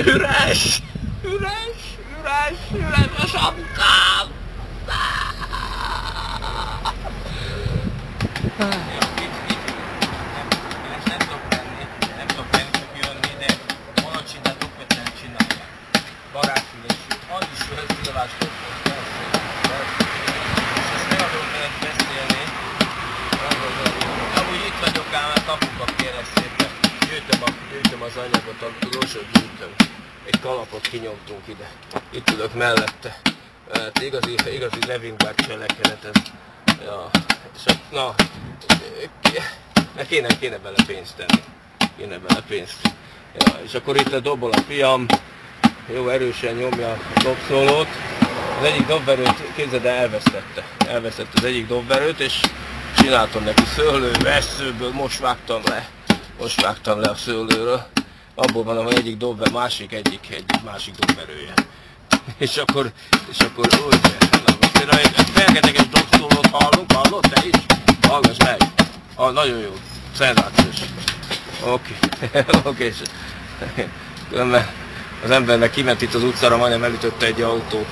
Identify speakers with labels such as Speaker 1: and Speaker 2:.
Speaker 1: Üres! Üres! Üres! Üres a sapkám! Nem tudok menni, csak jönni, de monocsinát okvetlen csinálják. Barátülésű. Az is összülövás többet, persze. És ezt meg akarom veled beszélni. Amúgy itt vagyok ám, mert apuka kérek szépen. Gyűjtöm az anyagot, a tudósot gyűjtöm. Egy kalapot kinyomtunk ide. Itt ülök mellette. Hát igazi living back cselekedet ez. Ja, és na, kéne bele pénzt tenni. Kéne bele pénzt. Ja, és akkor itt a dobol a fiam. Jó erősen nyomja a dobszólót. Az egyik dobverőt, képzeld el, elvesztette az egyik dobverőt, és csináltam neki szőlő, vesszőből, most vágtam le a szőlőről. Abból van az egyik dobver, másik dobverője. És akkor úgy, felketeges dobszólót hallod te is? Hallgass meg! Nagyon jó, szenzációs. Oké. Különben az embernek kiment itt az utcára, majdnem elütötte egy autó.